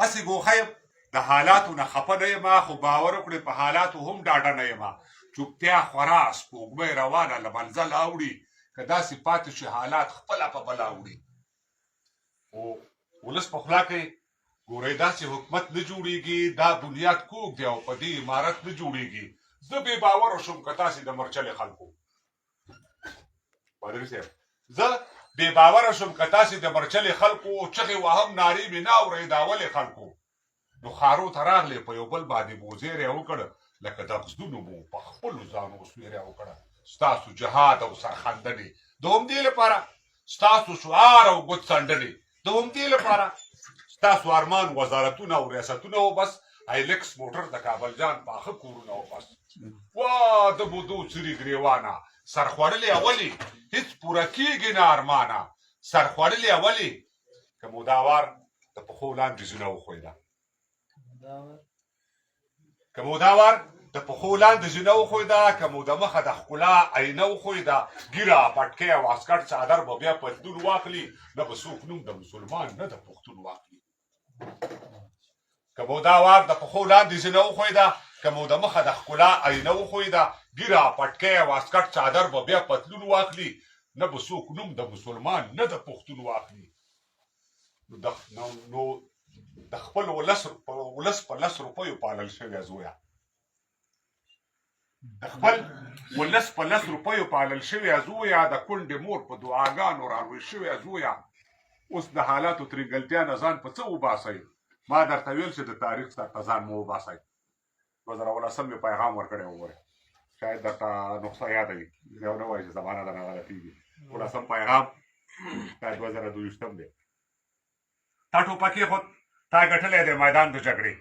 هسې ګوښه یم د حالاتو نه خفه نه یم خو باور وکړئ په حالاتو هم ډاډه نه یم چوپتیا خورا سپوږمۍ روانه له منزل اوړي که داسې پاتې شي حالات خپله په بلا وړي خو ولس په خوله کوي ګورئ داسې حکومت نه جوړېږي دا بنیاد کوږ دی او په دې عمارت نه جوړېږي زه بې باوره شوم که تاسې د مرچلې خلکو پادري صاحب زه بې باوره شوم که تاسې د مرچلې خلکو چغې وهم نارې مې نه اورئ دا ولې خلکو نو خارو ته راغلې په یو بل باندې بوزیری وکړ لکه د غزدونو مو په خپلو ځانو سویری وکړه ستاسو جهاد او سرخندنې د همدې لپاره ستاسو شعار او ګوت څنډنې د همدې لپاره ستاسو ارمان وزارتونه او ریاستونه وبس هایلکس موټر د کابل جان پاخه کورونه وبس وا د بودو چري ګریوانه سرخوړلې اولي هیڅ پوره کېږي نه ارمانه سرخوړلې اولي که موداوار د پښو لاندې زونه وښویده که موداوار د پښو لاندې زونه وښویده که مو د مخه د ښکلا عینه وښویده ږیره پټکۍ او اسکټ څادر به بیا پتلون واخلي نه به څوک نوم د مسلمان نه د پښتون واخلي که موداوار د پښو لاندې زونه وښویده که مو د مخه د ښکلا عینه وښویده ږیره پټکۍ او اسکټ څادر به بیا پتلون واخلي نه به څوک نوم د مسلمان نه د پښتون واخلي نو د خپل ولس په 10 روپیو پالل شوی زویه د خپل ولس په 10 روپیو پالل شوی زویه د کونډې مور په دعاګانو رالوی شوی زویه اوس د حالاتو ترینګلتیا نه ځان په څه وباسئ ما درته ویل چې د تاریخ څخه ځان مو وباسئ 2018 مې پیغام ورکړی وګورئ شاید درته نقصه یاده وي یو نه وایي چې زمانه درنه غلطېږي 18 پیغام شاید 2022 دی تا ټوپک کېښود تا ګټلی دی میدان د جګړې